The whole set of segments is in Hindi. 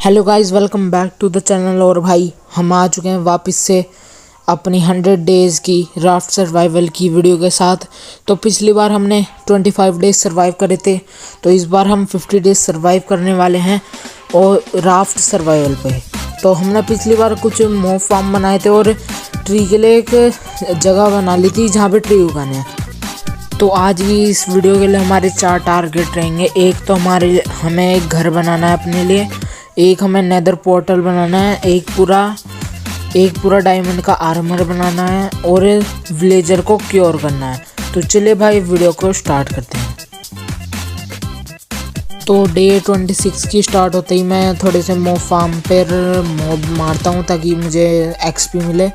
Hello guys, welcome back to the channel. और भाई हम आ चुके हैं वापस से अपनी 100 डेज़ की राफ्ट सर्वाइवल की वीडियो के साथ। तो पिछली बार हमने 25 डेज़ सर्वाइव करे थे, तो इस बार हम 50 डेज़ सर्वाइव करने वाले हैं और राफ्ट सर्वाइवल पे। तो हमने पिछली बार कुछ मॉब फार्म बनाए थे और ट्री के लिए एक जगह बना ली थी जहाँ पे ट्री उगाने हैं। तो आज भी इस वीडियो के लिए हमारे 4 टारगेट रहेंगे। एक तो हमें एक घर बनाना है अपने लिए, एक हमें नेदर पोर्टल बनाना है, एक पूरा डायमंड का आर्मर बनाना है और विलेजर को क्योर करना है। तो चलिए भाई वीडियो को स्टार्ट करते हैं। तो डे 26 की स्टार्ट होते ही मैं थोड़े से मॉब फार्म पर मॉब मारता हूँ ताकि मुझे एक्सपी मिले।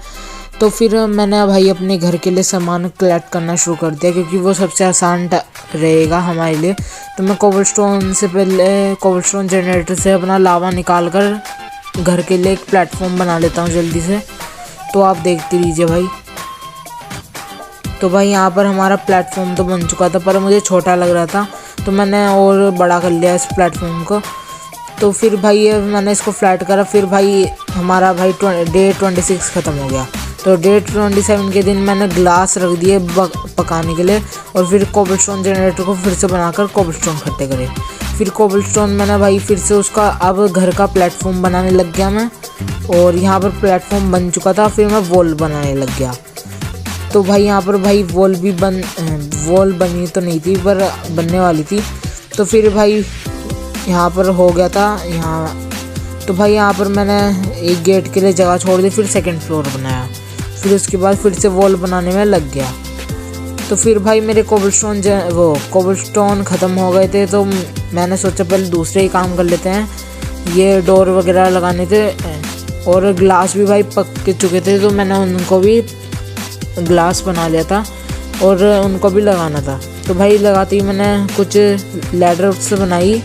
तो फिर मैंने भाई अपने घर के लिए सामान कलेक्ट करना शुरू कर दिया क्योंकि वो सबसे आसान रहेगा हमारे लिए। तो मैं कोबलस्टोन जनरेटर से अपना लावा निकाल कर घर के लिए एक प्लेटफॉर्म बना लेता हूँ जल्दी से। तो आप देखते रहिए भाई। तो भाई यहाँ पर हमारा प्लेटफॉर्म तो बन चुका था पर मुझे छोटा लग रहा था, तो मैंने और बड़ा कर लिया इस प्लेटफॉर्म को। तो फिर भाई मैंने इसको फ्लैट करा। फिर भाई हमारा भाई डे 26 ख़त्म हो गया। तो डे 27 के दिन मैंने ग्लास रख दिए पकाने के लिए और फिर कोबलस्टोन जनरेटर को फिर से बनाकर कोबलस्टोन इकट्ठे करे। फिर कोबलस्टोन मैंने भाई फिर से उसका अब घर का प्लेटफॉर्म बनाने लग गया मैं, और यहाँ पर प्लेटफॉर्म बन चुका था। फिर मैं वॉल बनाने लग गया। तो भाई यहाँ पर भाई वॉल बनी तो नहीं थी पर बनने वाली थी। तो फिर भाई यहाँ पर हो गया था यहाँ। तो भाई यहाँ पर मैंने एक गेट के लिए जगह छोड़ दी, फिर सेकंड फ्लोर बनाया। फिर उसके बाद फिर से वॉल बनाने में लग गया। तो फिर भाई मेरे कोबलस्टोन ख़त्म हो गए थे, तो मैंने सोचा पहले दूसरे ही काम कर लेते हैं। ये डोर वगैरह लगाने थे और ग्लास भी भाई पक चुके थे, तो मैंने उनको भी ग्लास बना लिया था और उनको भी लगाना था। तो भाई लगाते ही मैंने कुछ लैडर से बनाई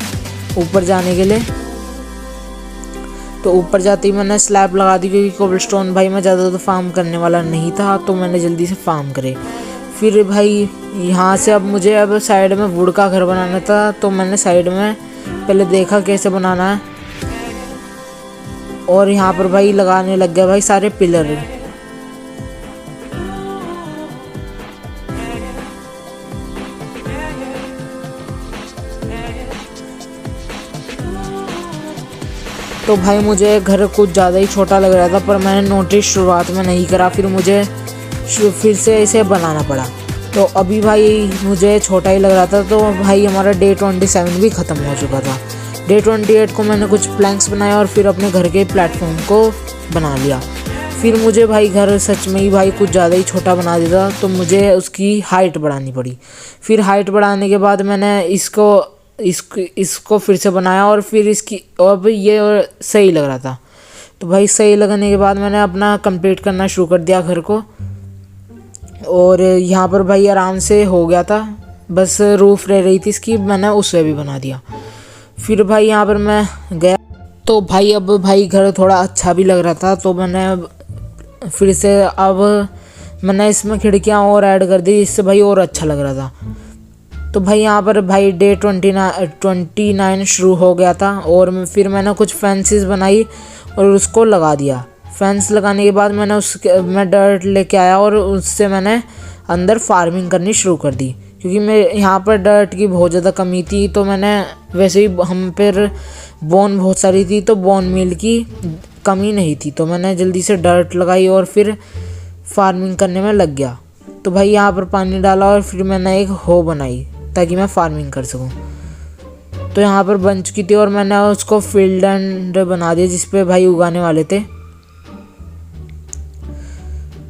ऊपर जाने के लिए। तो ऊपर जाते ही मैंने स्लैब लगा दी क्योंकि कोबलस्टोन भाई मैं ज़्यादा तो फार्म करने वाला नहीं था, तो मैंने जल्दी से फार्म करे। फिर भाई यहाँ से अब साइड में वुड का घर बनाना था, तो मैंने साइड में पहले देखा कैसे बनाना है और यहाँ पर भाई लगाने लग गया भाई सारे पिलर। तो भाई मुझे घर कुछ ज़्यादा ही छोटा लग रहा था पर मैंने नोटिस शुरुआत में नहीं करा, फिर मुझे फिर से इसे बनाना पड़ा। तो अभी भाई मुझे छोटा ही लग रहा था। तो भाई हमारा डे 27 भी ख़त्म हो चुका था। डे 28 को मैंने कुछ प्लैंक्स बनाए और फिर अपने घर के प्लेटफॉर्म को बना लिया। फिर मुझे भाई घर सच में ही भाई कुछ ज़्यादा ही छोटा बना दिया, तो मुझे उसकी हाइट बढ़ानी पड़ी। फिर हाइट बढ़ाने के बाद मैंने इसको फिर से बनाया और फिर इसकी अब ये सही लग रहा था। तो भाई सही लगने के बाद मैंने अपना कंप्लीट करना शुरू कर दिया घर को, और यहाँ पर भाई आराम से हो गया था। बस रूफ रह रही थी इसकी, मैंने उसे भी बना दिया। फिर भाई यहाँ पर मैं गया, तो भाई अब भाई घर थोड़ा अच्छा भी लग रहा था, तो मैंने फिर से अब मैंने इसमें खिड़कियाँ और ऐड कर दी, इससे भाई और अच्छा लग रहा था। तो भाई यहाँ पर भाई डे 29 शुरू हो गया था और फिर मैंने कुछ फेंसेस बनाई और उसको लगा दिया। फेंस लगाने के बाद मैं डर्ट लेके आया और उससे मैंने अंदर फार्मिंग करनी शुरू कर दी क्योंकि मैं यहाँ पर डर्ट की बहुत ज़्यादा कमी थी। तो मैंने वैसे ही हम पर बोन बहुत सारी थी, तो बोन मील की कमी नहीं थी, तो मैंने जल्दी से डर्ट लगाई और फिर फार्मिंग करने में लग गया। तो भाई यहाँ पर पानी डाला और फिर मैंने एक हो बनाई ताकि मैं फार्मिंग कर सकूं। तो यहाँ पर बन चुकी थी और मैंने उसको फील्ड एंड बना दिया जिस पे भाई उगाने वाले थे।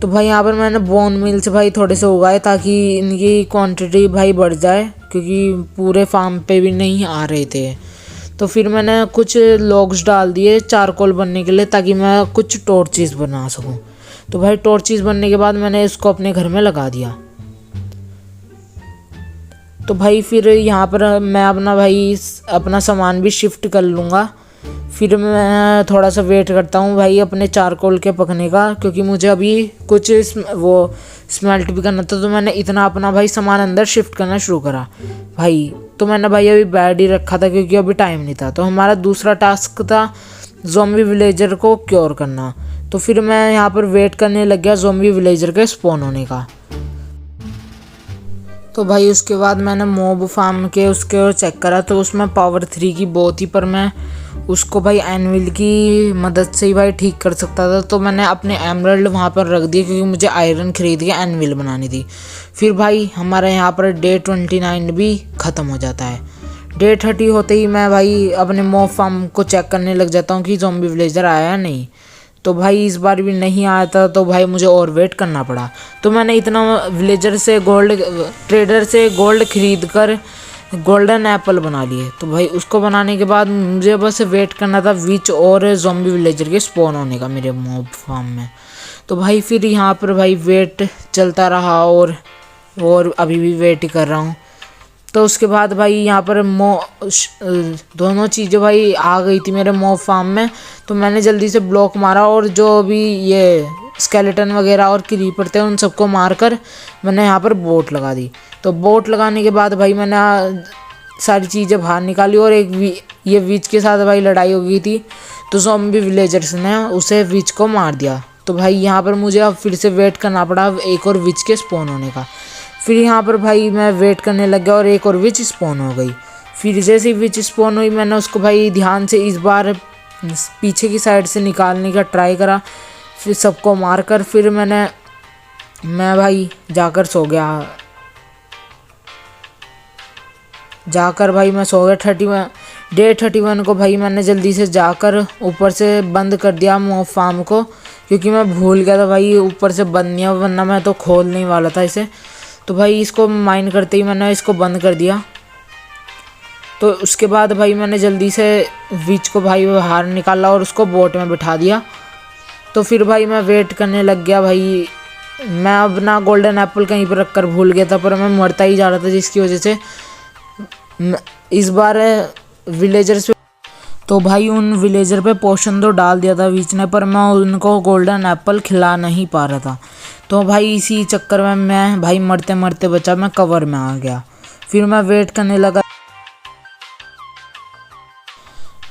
तो भाई यहाँ पर मैंने बोन मिल से भाई थोड़े से उगाए ताकि इनकी क्वांटिटी भाई बढ़ जाए क्योंकि पूरे फार्म पे भी नहीं आ रहे थे। तो फिर मैंने कुछ लॉग्स डाल दिए चारकोल बनने के लिए ताकि मैं कुछ टॉर्चेस बना सकूं। तो भाई टॉर्चेस बनने के बाद मैंने इसको अपने घर में लगा दिया। तो भाई फिर यहाँ पर मैं अपना सामान भी शिफ्ट कर लूँगा। फिर मैं थोड़ा सा वेट करता हूँ भाई अपने चारकोल के पकने का, क्योंकि मुझे अभी कुछ स्मेल्ट भी करना था। तो मैंने इतना अपना भाई सामान अंदर शिफ्ट करना शुरू करा भाई। तो मैंने भाई अभी बेड ही रखा था क्योंकि अभी टाइम नहीं था। तो हमारा दूसरा टास्क था ज़ॉम्बी विलेजर को क्योर करना। तो फिर मैं यहाँ पर वेट करने लग गया ज़ॉम्बी विलेजर के स्पॉन होने का। तो भाई उसके बाद मैंने मॉब फार्म के उसके और चेक करा, तो उसमें पावर 3 की वो थी, पर मैं उसको भाई एनविल की मदद से ही भाई ठीक कर सकता था। तो मैंने अपने एमरल्ड वहाँ पर रख दिए क्योंकि मुझे आयरन खरीद के एनविल बनानी थी। फिर भाई हमारे यहाँ पर डे 29 भी ख़त्म हो जाता है। डे 30 होते ही मैं भाई अपने मॉब फार्म को चेक करने लग जाता हूँ कि ज़ॉम्बी विलेजर आया या नहीं। तो भाई इस बार भी नहीं आया था, तो भाई मुझे और वेट करना पड़ा। तो मैंने इतना विलेजर से ट्रेडर से गोल्ड खरीद कर गोल्डन एप्पल बना लिए। तो भाई उसको बनाने के बाद मुझे बस वेट करना था विच और ज़ॉम्बी विलेजर के स्पॉन होने का मेरे मॉब फार्म में। तो भाई फिर यहाँ पर भाई वेट चलता रहा और अभी भी वेट ही कर रहा हूँ। तो उसके बाद भाई यहाँ पर दोनों चीज़ें भाई आ गई थी मेरे मॉब फार्म में। तो मैंने जल्दी से ब्लॉक मारा और जो भी ये स्केलेटन वगैरह और क्रीपर थे उन सबको मारकर मैंने यहाँ पर बोट लगा दी। तो बोट लगाने के बाद भाई मैंने सारी चीज़ें बाहर निकाली और ये विच के साथ भाई लड़ाई हो गई थी। तो ज़ॉम्बी विलेजर्स ने उसे विच को मार दिया। तो भाई यहाँ पर मुझे अब फिर से वेट करना पड़ा एक और विच के स्पॉन होने का। फिर यहाँ पर भाई मैं वेट करने लग गया और एक और विच स्पॉन हो गई। फिर जैसे ही विच स्पॉन हुई मैंने उसको भाई ध्यान से इस बार पीछे की साइड से निकालने का ट्राई करा। फिर सबको मारकर फिर मैं भाई जाकर सो गया। मैं सो गया। डे 31 को भाई मैंने जल्दी से जाकर ऊपर से बंद कर दिया मॉब फार्म को, क्योंकि मैं भूल गया था भाई ऊपर से बंद नहीं, वरना मैं तो खोल नहीं वाला था इसे। तो भाई इसको माइन करते ही मैंने इसको बंद कर दिया। तो उसके बाद भाई मैंने जल्दी से विच को भाई बाहर निकाला और उसको बोट में बिठा दिया। तो फिर भाई मैं वेट करने लग गया। भाई मैं अपना गोल्डन एप्पल कहीं पर रख कर भूल गया था, पर मैं मरता ही जा रहा था, जिसकी वजह से इस बार विलेजर्स पे तो भाई उन विलेजर पे पोशन तो डाल दिया था विच ने, पर मैं उनको गोल्डन एप्पल खिला नहीं पा रहा था। तो भाई इसी चक्कर में मैं भाई मरते मरते बचा, मैं कवर में आ गया। फिर मैं वेट करने लगा।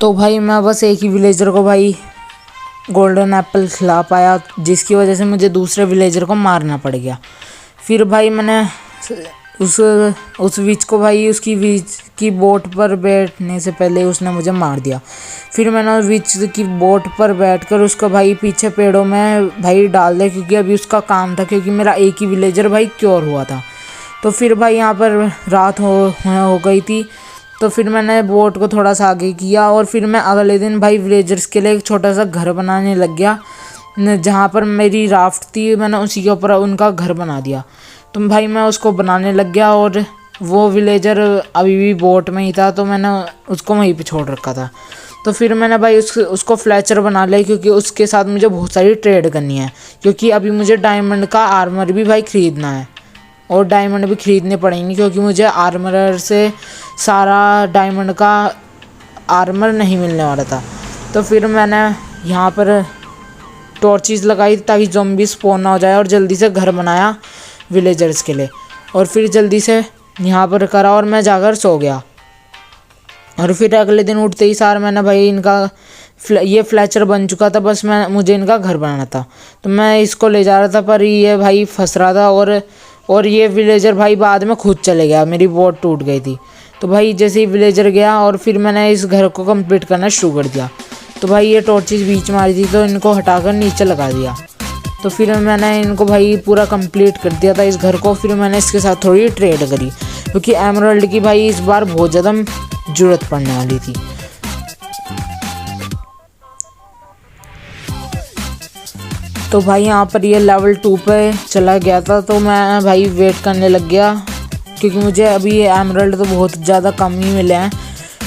तो भाई मैं बस एक ही विलेजर को भाई गोल्डन एप्पल खिला पाया, जिसकी वजह से मुझे दूसरे विलेजर को मारना पड़ गया। फिर भाई मैंने उस विच को भाई उसकी विच की बोट पर बैठने से पहले उसने मुझे मार दिया। फिर मैंने विच की बोट पर बैठकर उसको भाई पीछे पेड़ों में भाई डाल दिया, क्योंकि अभी उसका काम था, क्योंकि मेरा एक ही विलेजर भाई क्योर हुआ था। तो फिर भाई यहाँ पर रात हो गई थी। तो फिर मैंने बोट को थोड़ा सा आगे किया और फिर मैं अगले दिन भाई विलेजर्स के लिए एक छोटा सा घर बनाने लग गया। जहाँ पर मेरी राफ्ट थी मैंने उसी के ऊपर उनका घर बना दिया। तो भाई मैं उसको बनाने लग गया और वो विलेजर अभी भी बोट में ही था, तो मैंने उसको वहीं पे छोड़ रखा था। तो फिर मैंने भाई उसको फ्लैचर बना लिया, क्योंकि उसके साथ मुझे बहुत सारी ट्रेड करनी है, क्योंकि अभी मुझे डायमंड का आर्मर भी भाई ख़रीदना है और डायमंड भी खरीदने पड़ेंगे, क्योंकि मुझे आर्मर से सारा डायमंड का आर्मर नहीं मिलने वाला था। तो फिर मैंने यहाँ पर टॉर्चेस लगाई ताकि ज़ॉम्बी स्पॉन ना हो जाए, और जल्दी से घर बनाया विलेजर्स के लिए, और फिर जल्दी से यहाँ पर करा और मैं जाकर सो गया। और फिर अगले दिन उठते ही सार मैंने भाई इनका ये फ्लैचर बन चुका था, बस मुझे इनका घर बनाना था। तो मैं इसको ले जा रहा था, पर ये भाई फंस रहा था और ये विलेजर भाई बाद में खुद चले गया, मेरी बोट टूट गई थी। तो भाई जैसे ही विलेजर गया और फिर मैंने इस घर को कंप्लीट करना शुरू कर दिया। तो भाई ये टॉर्चेस बीच मारी थी, तो इनको हटाकर नीचे लगा दिया। तो फिर मैंने इनको भाई पूरा कंप्लीट कर दिया था इस घर को। फिर मैंने इसके साथ थोड़ी ट्रेड करी, क्योंकि एमरल्ड की भाई इस बार बहुत ज़्यादा ज़रूरत पड़ने वाली थी। तो भाई यहाँ पर ये लेवल 2 पे चला गया था, तो मैं भाई वेट करने लग गया, क्योंकि मुझे अभी ये एमरल्ड तो बहुत ज़्यादा कम ही मिले हैं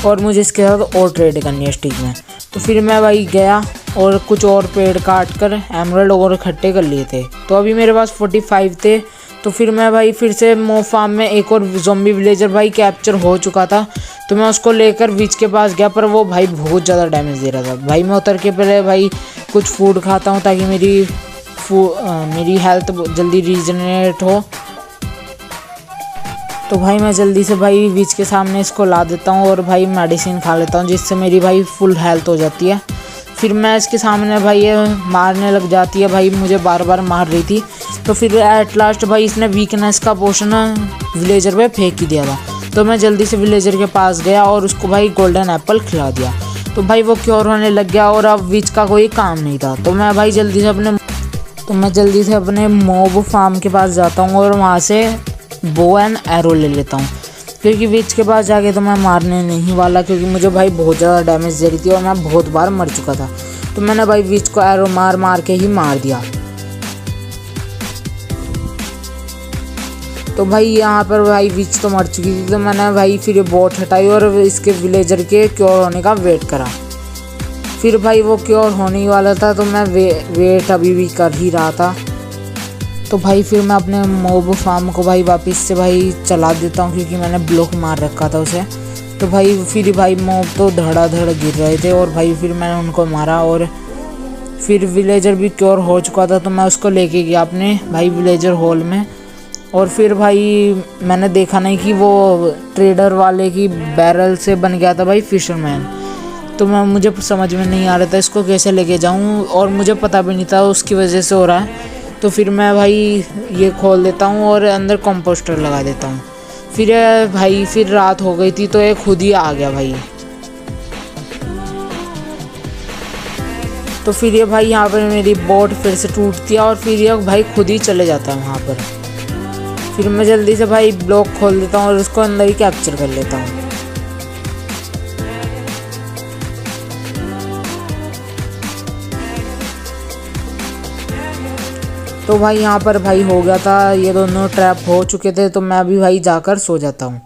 और मुझे इसके साथ और ट्रेड करनी है स्टिक में। तो फिर मैं भाई गया और कुछ और पेड़ काट कर एमरल्ड और इकट्ठे कर लिए थे। तो अभी मेरे पास 45 थे। तो फिर मैं भाई फिर से मॉब फार्म में एक और ज़ॉम्बी विलेजर भाई कैप्चर हो चुका था, तो मैं उसको लेकर विच के पास गया, पर वो भाई बहुत ज़्यादा डैमेज दे रहा था। भाई मैं उतर के पहले भाई कुछ फूड खाता हूँ ताकि मेरी हेल्थ जल्दी रीजनरेट हो। तो भाई मैं जल्दी से भाई विच के सामने इसको ला देता हूँ और भाई मेडिसिन खा लेता हूँ, जिससे मेरी भाई फुल हेल्थ हो जाती है। फिर मैं इसके सामने भाई ये मारने लग जाती है, भाई मुझे बार बार मार रही थी। तो फिर एट लास्ट भाई इसने वीकनेस का पोशन विलेजर पे फेंक ही दिया था। तो मैं जल्दी से विलेजर के पास गया और उसको भाई गोल्डन एप्पल खिला दिया। तो भाई वो क्योर होने लग गया और अब विच का कोई काम नहीं था। तो मैं भाई जल्दी से अपने मॉब फार्म के पास जाता हूँ और वहाँ से बो एंड एरो ले लेता हूँ, क्योंकि विच के पास जाके तो मैं मारने नहीं वाला, क्योंकि मुझे भाई बहुत ज़्यादा डैमेज दे रही थी और मैं बहुत बार मर चुका था। तो मैंने भाई विच को एरो मार के ही मार दिया। तो भाई यहाँ पर भाई विच तो मर चुकी थी। तो मैंने भाई फिर ये बोट हटाई और इसके विलेजर के क्योर होने का वेट करा। फिर भाई वो क्योर होने ही वाला था, तो मैं वेट अभी भी कर ही रहा था। तो भाई फिर मैं अपने मॉब फार्म को भाई वापस से भाई चला देता हूँ, क्योंकि मैंने ब्लॉक मार रखा था उसे। तो भाई फिर भाई मॉब तो धड़ाधड़ गिर रहे थे और भाई फिर मैंने उनको मारा और फिर विलेजर भी क्योर हो चुका था। तो मैं उसको लेके गया अपने भाई विलेजर हॉल में। और फिर भाई मैंने देखा नहीं कि वो ट्रेडर वाले की बैरल से बन गया था भाई फिशरमैन। तो मुझे समझ में नहीं आ रहा था इसको कैसे लेके जाऊं, और मुझे पता भी नहीं था उसकी वजह से हो रहा है। तो फिर मैं भाई ये खोल देता हूं और अंदर कंपोस्टर लगा देता हूं। फिर भाई फिर रात हो गई थी, तो ये खुद ही आ गया भाई। तो फिर ये भाई यहाँ पर मेरी बोट फिर से टूटती है और फिर ये भाई खुद ही चले जाता है वहाँ पर। फिर मैं जल्दी से भाई ब्लॉक खोल देता हूँ और उसको अंदर ही कैप्चर कर लेता हूँ। तो भाई यहाँ पर भाई हो गया था, ये दोनों ट्रैप हो चुके थे। तो मैं भी भाई जाकर सो जाता हूँ।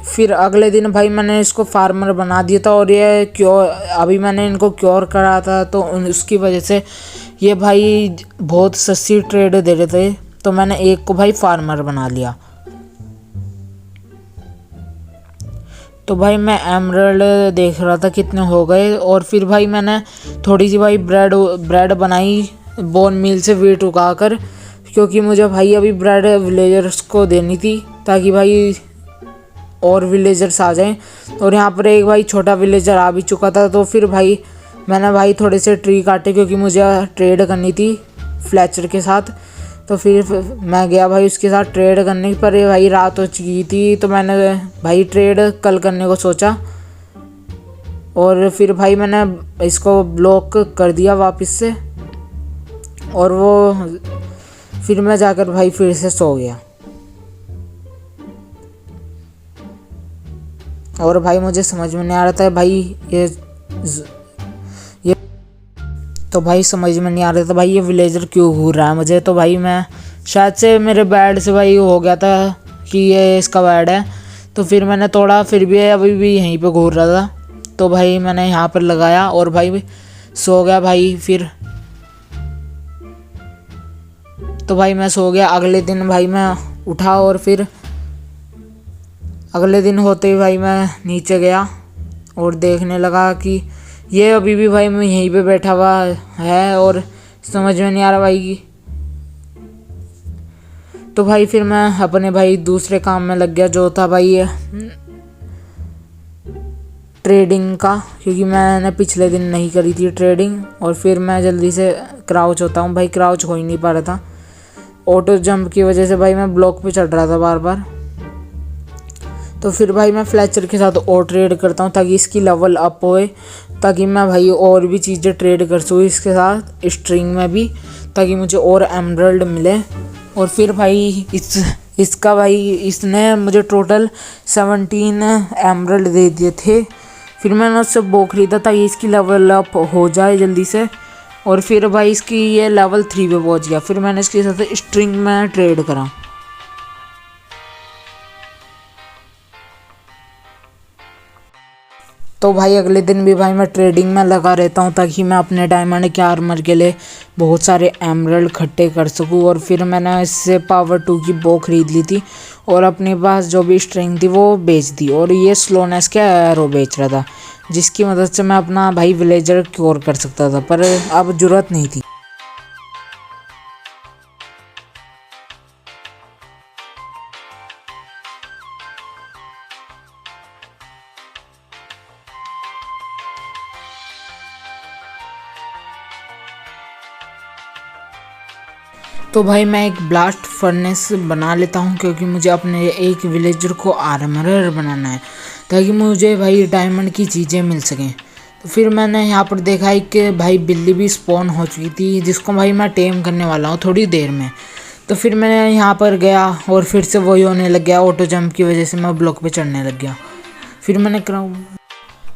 फिर अगले दिन भाई मैंने इसको फार्मर बना दिया था और ये क्योर अभी मैंने इनको क्योर करा था, तो उसकी वजह से ये भाई बहुत सस्ती ट्रेड दे रहे थे। तो मैंने एक को भाई फार्मर बना लिया। तो भाई मैं एमरल्ड देख रहा था कितने हो गए, और फिर भाई मैंने थोड़ी सी भाई ब्रेड बनाई बोन मील से वीट उगाकर, क्योंकि मुझे भाई अभी ब्रेड विलेजर्स को देनी थी ताकि भाई और विलेजर्स आ जाएं। और यहाँ पर एक भाई छोटा विलेजर आ भी चुका था। तो फिर भाई मैंने भाई थोड़े से ट्री काटे, क्योंकि मुझे ट्रेड करनी थी फ्लैचर के साथ। तो फिर मैं गया भाई उसके साथ ट्रेड करने पर। भाई रात हो चुकी थी, तो मैंने भाई ट्रेड कल करने को सोचा और फिर भाई मैंने इसको ब्लॉक कर दिया वापस से। और वो फिर मैं जाकर भाई फिर से सो गया। और भाई मुझे समझ में नहीं आ रहा था भाई ये तो भाई समझ में नहीं आ रहा था भाई ये विलेजर क्यों घूर रहा है मुझे। तो भाई मैं शायद से मेरे बेड से भाई हो गया था कि ये इसका बेड है। तो फिर मैंने तोड़ा, फिर भी अभी भी यहीं पे घूर रहा था। तो भाई मैंने यहाँ पर लगाया और भाई सो गया भाई। फिर तो भाई मैं सो गया। अगले दिन भाई मैं उठा और फिर अगले दिन होते ही भाई मैं नीचे गया और देखने लगा कि ये अभी भी भाई मैं यहीं पे बैठा हुआ है और समझ में नहीं आ रहा भाई की। तो भाई फिर मैं अपने भाई दूसरे काम में लग गया, जो था भाई ट्रेडिंग का, क्योंकि मैंने पिछले दिन नहीं करी थी ट्रेडिंग। और फिर मैं जल्दी से क्राउच होता हूँ भाई, क्राउच हो ही नहीं पा रहा था ऑटो जंप की वजह से। भाई मैं ब्लॉक पे चढ़ रहा था बार बार। तो फिर भाई मैं फ्लैचर के साथ और ट्रेड करता हूँ ताकि इसकी लेवल अप होए, ताकि मैं भाई और भी चीज़ें ट्रेड कर सकूँ इसके साथ, स्ट्रिंग में भी, ताकि मुझे और एमरल्ड मिले। और फिर भाई इसका भाई इसने मुझे टोटल 17 एमरल्ड दे दिए थे। फिर मैंने उससे बो खरीदा ताकि इसकी लेवल अप हो जाए जल्दी से। और फिर भाई इसकी ये लेवल 3 पे पहुँच गया। फिर मैंने इसके साथ स्ट्रिंग में ट्रेड करा। तो भाई अगले दिन भी भाई मैं ट्रेडिंग में लगा रहता हूँ ताकि मैं अपने डायमंड के आर्मर के लिए बहुत सारे एमरल्ड इकट्ठे कर सकूँ। और फिर मैंने इससे पावर 2 की बो खरीद ली थी और अपने पास जो भी स्ट्रिंग थी वो बेच दी। और ये स्लोनेस के एरो बेच रहा था, जिसकी मदद से मैं अपना भाई विलेजर क्योर कर सकता था, पर अब ज़रूरत नहीं थी। तो भाई मैं एक ब्लास्ट फर्नेस बना लेता हूँ, क्योंकि मुझे अपने एक विलेजर को आर्मरर बनाना है ताकि मुझे भाई डायमंड की चीज़ें मिल सकें। तो फिर मैंने यहाँ पर देखा है कि भाई बिल्ली भी स्पॉन हो चुकी थी, जिसको भाई मैं टेम करने वाला हूँ थोड़ी देर में। तो फिर मैंने यहाँ पर गया और फिर से वही होने लग गया, ऑटो जंप की वजह से मैं ब्लॉक पे चढ़ने लग गया।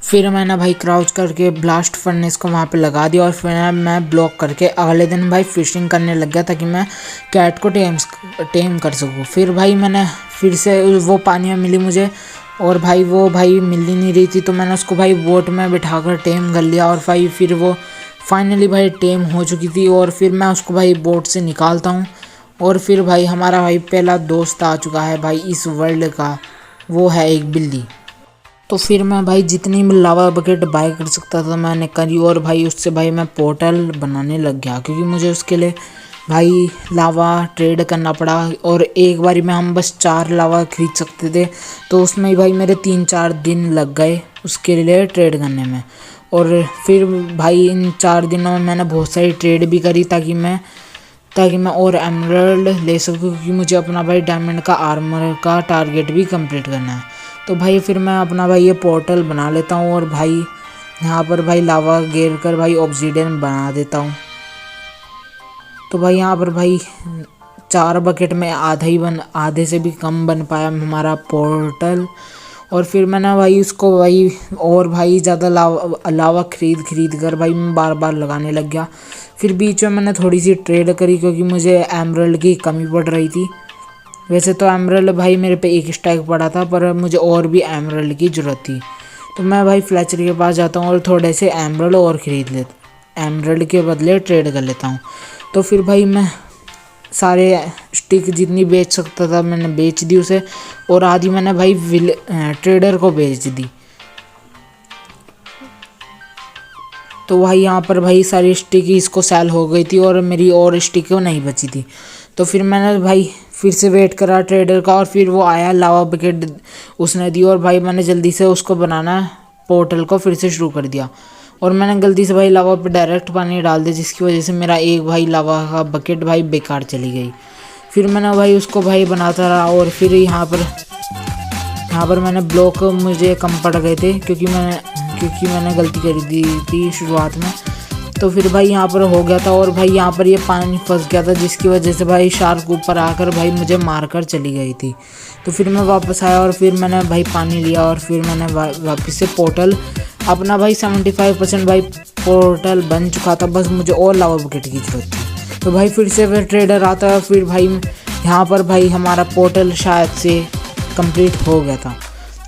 फिर मैंने भाई क्राउच करके ब्लास्ट फर्नेस को वहाँ पे लगा दिया और फिर मैं ब्लॉक करके अगले दिन भाई फिशिंग करने लग गया ताकि मैं कैट को टेम कर सकूँ। फिर भाई मैंने फिर से वो पानी में मिली मुझे, और भाई वो भाई मिल ही नहीं रही थी, तो मैंने उसको भाई बोट में बिठाकर टेम कर लिया। और भाई फिर वो फाइनली भाई टेम हो चुकी थी, और फिर मैं उसको भाई बोट से निकालता हूँ। और फिर भाई हमारा भाई पहला दोस्त आ चुका है भाई इस वर्ल्ड का, वो है एक बिल्ली। तो फिर मैं भाई जितनी भी लावा बकेट बाय कर सकता था मैंने करी, और भाई उससे भाई मैं पोर्टल बनाने लग गया, क्योंकि मुझे उसके लिए भाई लावा ट्रेड करना पड़ा। और एक बारी में हम बस 4 लावा खरीद सकते थे, तो उसमें भाई मेरे 3-4 दिन लग गए उसके लिए ट्रेड करने में। और फिर भाई इन 4 दिनों में मैंने बहुत सारी ट्रेड भी करी ताकि मैं और एमराल्ड ले सकूँ, क्योंकि मुझे अपना भाई डायमंड का आर्मर का टारगेट भी कंप्लीट करना है। तो भाई फिर मैं अपना भाई ये पोर्टल बना लेता हूँ, और भाई यहाँ पर भाई लावा घेर कर भाई ऑब्सीडियन बना देता हूँ। तो भाई यहाँ पर भाई 4 बकेट में आधे से भी कम बन पाया हमारा पोर्टल। और फिर मैंने भाई उसको भाई और भाई ज़्यादा लावा खरीद कर भाई मैं बार बार लगाने लग गया। फिर बीच में मैंने थोड़ी सी ट्रेड करी, क्योंकि मुझे एमराल्ड की कमी पड़ रही थी। वैसे तो एमराल्ड भाई मेरे पे 1 स्टैक पड़ा था, पर मुझे और भी एमराल्ड की ज़रूरत थी। तो मैं भाई फ्लेचर के पास जाता हूँ और थोड़े से एमराल्ड और ख़रीद लेता, एमराल्ड के बदले ट्रेड कर लेता हूँ। तो फिर भाई मैं सारे स्टिक जितनी बेच सकता था मैंने बेच दी उसे, और आधी मैंने भाई ट्रेडर को बेच दी। तो भाई यहाँ पर भाई सारी स्टिक इसको सेल हो गई थी, और मेरी और स्टिक नहीं बची थी। तो फिर मैंने भाई फिर से वेट करा ट्रेडर का, और फिर वो आया, लावा बकेट उसने दी, और भाई मैंने जल्दी से उसको बनाना पोर्टल को फिर से शुरू कर दिया। और मैंने गलती से भाई लावा पे डायरेक्ट पानी डाल दिया, जिसकी वजह से मेरा एक भाई लावा का बकेट भाई बेकार चली गई। फिर मैंने भाई उसको भाई बनाता रहा, और फिर यहाँ पर मैंने ब्लॉक मुझे कम पड़ गए थे, क्योंकि मैंने गलती कर दी थी शुरुआत में। तो फिर भाई यहाँ पर हो गया था, और भाई यहाँ पर ये पानी फंस गया था, जिसकी वजह से भाई शार्क ऊपर आकर भाई मुझे मारकर चली गई थी। तो फिर मैं वापस आया, और फिर मैंने भाई पानी लिया, और फिर मैंने वापस से पोर्टल अपना भाई 75% भाई पोर्टल बन चुका था, बस मुझे और लावा बकेट की जरूरत थी। तो भाई फिर से वह ट्रेडर आता है, फिर भाई यहाँ पर भाई हमारा पोर्टल शायद से कंप्लीट हो गया था।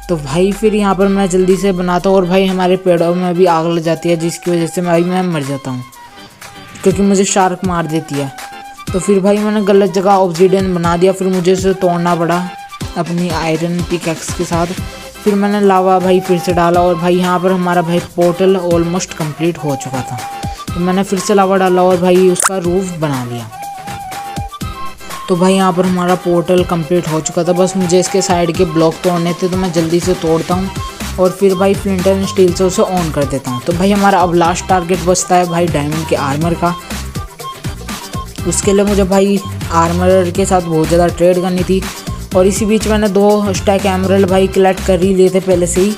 तो भाई फिर यहाँ पर मैं जल्दी से बनाता हूँ, और भाई हमारे पेड़ों में भी आग लग जाती है, जिसकी वजह से भाई मैं मर जाता हूँ, क्योंकि मुझे शार्क मार देती है। तो फिर भाई मैंने गलत जगह ऑब्सीडियन बना दिया, फिर मुझे उसे तोड़ना पड़ा अपनी आयरन पिकैक्स के साथ। फिर मैंने लावा भाई फिर से डाला, और भाई यहाँ पर हमारा भाई पोर्टल ऑलमोस्ट कंप्लीट हो चुका था। तो मैंने फिर से लावा डाला, और भाई उसका रूफ बना लिया। तो भाई यहाँ पर हमारा पोर्टल कंप्लीट हो चुका था, बस मुझे इसके साइड के ब्लॉक तोड़ने थे, तो मैं जल्दी से तोड़ता हूँ, और फिर भाई फ्लिंट एंड स्टील से उसे ऑन कर देता हूँ। तो भाई हमारा अब लास्ट टारगेट बचता है भाई डायमंड के आर्मर का। उसके लिए मुझे भाई आर्मर के साथ बहुत ज़्यादा ट्रेड करनी थी, और इसी बीच मैंने 2 स्टैक एमराल्ड भाई कलेक्ट कर ही लिए थे पहले से ही।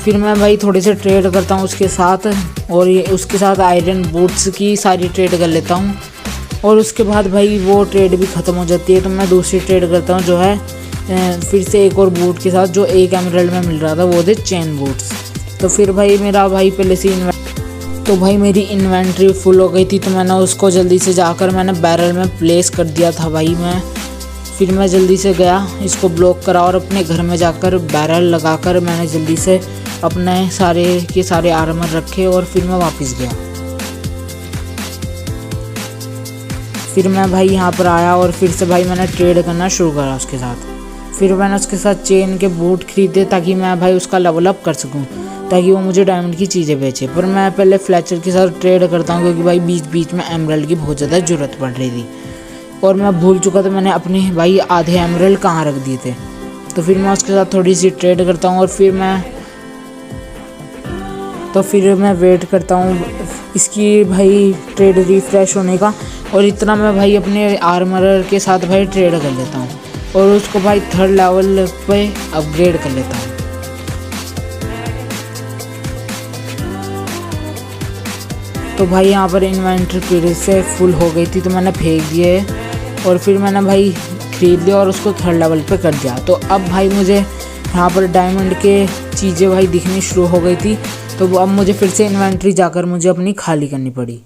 फिर मैं भाई थोड़े से ट्रेड करता हूँ उसके साथ, और ये उसके साथ आयरन बूट्स की सारी ट्रेड कर लेता हूँ, और उसके बाद भाई वो ट्रेड भी ख़त्म हो जाती है। तो मैं दूसरी ट्रेड करता हूँ, जो है फिर से एक और बूट के साथ, जो 1 एमराल्ड में मिल रहा था, वो थे चेन बूट्स। तो फिर भाई मेरा भाई पहले से तो भाई मेरी इन्वेंट्री फुल हो गई थी, तो मैंने उसको जल्दी से जाकर मैंने बैरल में प्लेस कर दिया था भाई फिर मैं जल्दी से गया, इसको ब्लॉक करा, और अपने घर में जाकर बैरल लगाकर मैंने जल्दी से अपने सारे के सारे आर्मर रखे, और फिर मैं वापस गया। फिर मैं भाई यहाँ पर आया, और फिर से भाई मैंने ट्रेड करना शुरू करा उसके साथ। फिर मैंने उसके साथ चेन के बूट खरीदे, ताकि मैं भाई उसका लेवल अप कर सकूँ, ताकि वो मुझे डायमंड की चीज़ें बेचे। पर मैं पहले फ्लेचर के साथ ट्रेड करता हूँ, क्योंकि भाई बीच बीच में एमराल्ड की बहुत ज़्यादा ज़रूरत पड़ रही थी, और मैं भूल चुका था मैंने अपने भाई आधे एमराल्ड कहाँ रख दिए थे। तो फिर मैं उसके साथ थोड़ी सी ट्रेड करता हूँ, और फिर मैं वेट करता हूँ इसकी भाई ट्रेड रिफ्रेश होने का। और इतना मैं भाई अपने आर्मरर के साथ भाई ट्रेड कर लेता हूँ और उसको भाई 3rd लेवल पे अपग्रेड कर लेता हूँ। तो भाई यहाँ पर इन्वेंटरी फिर से फुल हो गई थी तो मैंने फेंक दिए और फिर मैंने भाई ख़रीद लिया और उसको 3rd लेवल पे कर दिया। तो अब भाई मुझे यहाँ पर डायमंड के चीज़ें भाई दिखनी शुरू हो गई थी, तो अब मुझे फिर से इन्वेंटरी जाकर मुझे अपनी खाली करनी पड़ी।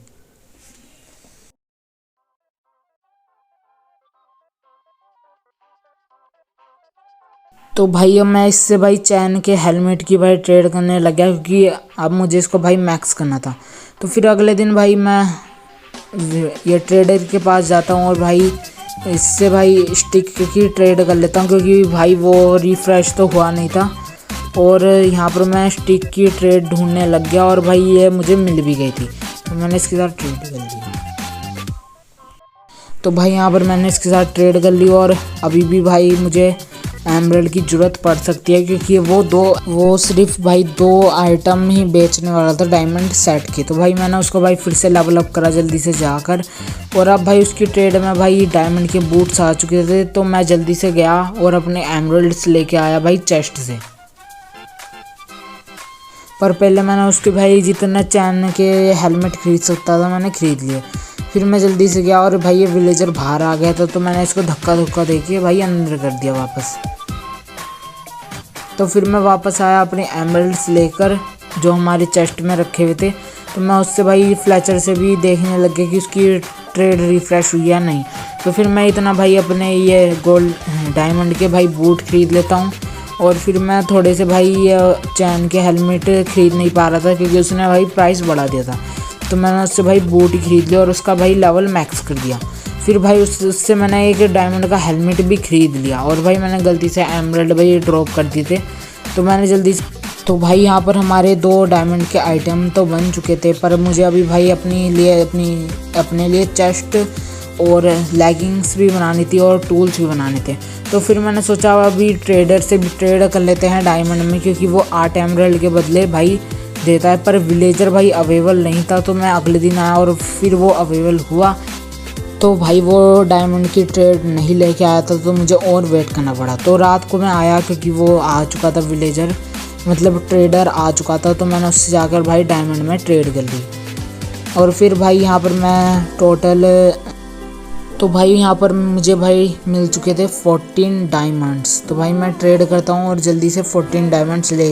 तो भाई अब मैं इससे भाई चैन के हेलमेट की भाई ट्रेड करने लग गया, क्योंकि अब मुझे इसको भाई मैक्स करना था। तो फिर अगले दिन भाई मैं ये ट्रेडर के पास जाता हूँ और भाई इससे भाई स्टिक की ट्रेड कर लेता हूँ, क्योंकि भाई वो रिफ़्रेश तो हुआ नहीं था। और यहाँ पर मैं स्टिक की ट्रेड ढूंढने लग गया और भाई ये मुझे मिल भी गई थी, तो मैंने इसके साथ ट्रेड कर ली। तो भाई यहाँ पर मैंने इसके साथ ट्रेड कर ली और अभी भी भाई मुझे एमरल्ड की ज़रूरत पड़ सकती है, क्योंकि वो सिर्फ भाई 2 आइटम ही बेचने वाला था डायमंड सेट के। तो भाई मैंने उसको भाई फिर से लेवल अप करा जल्दी से जाकर, और अब भाई उसकी ट्रेड में भाई डायमंड के बूट्स आ चुके थे। तो मैं जल्दी से गया और अपने एमरल्ड्स लेके आया भाई चेस्ट से। पर पहले मैंने उसके भाई जितने चैन के हेलमेट खरीद सकता था मैंने खरीद लिए। फिर मैं जल्दी से गया और भाई ये विलेजर बाहर आ गया था, तो मैंने इसको धक्का देके भाई अंदर कर दिया वापस। तो फिर मैं वापस आया अपने एमरल्ड्स लेकर जो हमारे चेस्ट में रखे हुए थे। तो मैं उससे भाई फ्लैचर से भी देखने लग गया कि उसकी ट्रेड रिफ़्रेश हुई या नहीं। तो फिर मैं इतना भाई अपने ये गोल्ड डायमंड के भाई बूट खरीद लेता हूँ। और फिर मैं थोड़े से भाई ये चैन के हेलमेट खरीद नहीं पा रहा था, क्योंकि उसने भाई प्राइस बढ़ा दिया था। तो मैंने उससे भाई बूट ही खरीद लिया और उसका भाई लेवल मैक्स कर दिया। फिर भाई उससे मैंने एक डायमंड का हेलमेट भी खरीद लिया। और भाई मैंने गलती से एमरल्ड भाई ड्रॉप कर दिए थे, तो मैंने जल्दी से तो भाई यहाँ पर हमारे 2 डायमंड के आइटम तो बन चुके थे, पर मुझे अभी भाई अपने लिए चेस्ट और लेगिंग्स भी बनानी थी और टूल्स भी बनाने थे। तो फिर मैंने सोचा अभी ट्रेडर से भी ट्रेड कर लेते हैं डायमंड में, क्योंकि वो 8 एमरल्ड के बदले भाई देता है। पर विलेजर भाई अवेलेबल नहीं था, तो मैं अगले दिन आया और फिर वो अवेलेबल हुआ। तो भाई वो डायमंड की ट्रेड नहीं लेके आया था, तो मुझे और वेट करना पड़ा। तो रात को मैं आया, क्योंकि वो आ चुका था विलेजर, मतलब ट्रेडर आ चुका था। तो मैंने उससे जाकर भाई डायमंड में ट्रेड कर ली। और फिर भाई यहाँ पर मैं तो भाई यहाँ पर मुझे भाई मिल चुके थे 14 डायमंड्स। तो भाई मैं ट्रेड करता हूँ और जल्दी से 14 डायमंड्स ले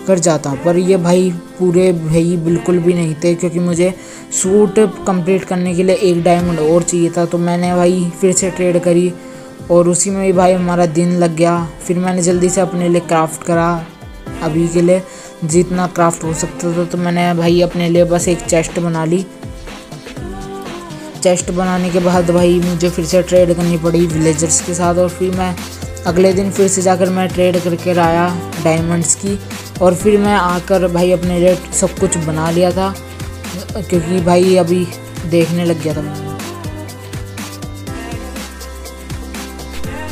कर जाता हूँ। पर ये भाई पूरे भाई बिल्कुल भी नहीं थे, क्योंकि मुझे सूट कंप्लीट करने के लिए 1 डायमंड और चाहिए था। तो मैंने भाई फिर से ट्रेड करी और उसी में भी भाई हमारा दिन लग गया। फिर मैंने जल्दी से अपने लिए क्राफ्ट करा, अभी के लिए जितना क्राफ्ट हो सकता था। तो मैंने भाई अपने लिए बस एक चेस्ट बना ली। चेस्ट बनाने के बाद भाई मुझे फिर से ट्रेड करनी पड़ी विलेजर्स के साथ। और फिर मैं अगले दिन फिर से जाकर मैं ट्रेड करके आया डायमंड्स की। और फिर मैं आकर भाई अपने लिए सब कुछ बना लिया था, क्योंकि भाई अभी देखने लग गया था मैं।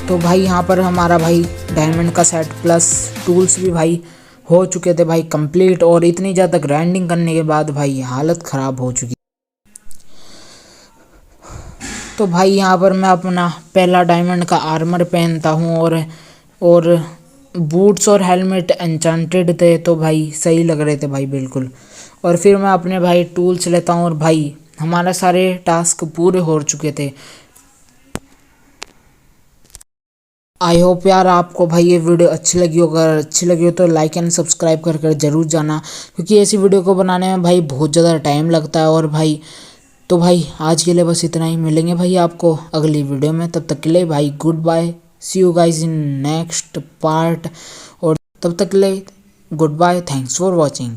तो भाई यहाँ पर हमारा भाई डायमंड का सेट प्लस टूल्स भी भाई हो चुके थे भाई कंप्लीट। और इतनी ज़्यादा ग्राइंडिंग करने के बाद भाई हालत ख़राब हो चुकी। तो भाई यहाँ पर मैं अपना पहला डायमंड का आर्मर पहनता हूँ और बूट्स और हेलमेट एन्चेंटेड थे, तो भाई सही लग रहे थे भाई बिल्कुल। और फिर मैं अपने भाई टूल्स लेता हूँ और भाई हमारा सारे टास्क पूरे हो चुके थे। आई होप यार आपको भाई ये वीडियो अच्छी लगी हो। अगर अच्छी लगी हो तो लाइक एंड सब्सक्राइब कर ज़रूर जाना, क्योंकि ऐसी वीडियो को बनाने में भाई बहुत ज़्यादा टाइम लगता है। और भाई तो भाई आज के लिए बस इतना ही। मिलेंगे भाई आपको अगली वीडियो में, तब तक के लिए भाई goodbye, see you guys in next part. और तब तक के लिए goodbye, thanks for watching.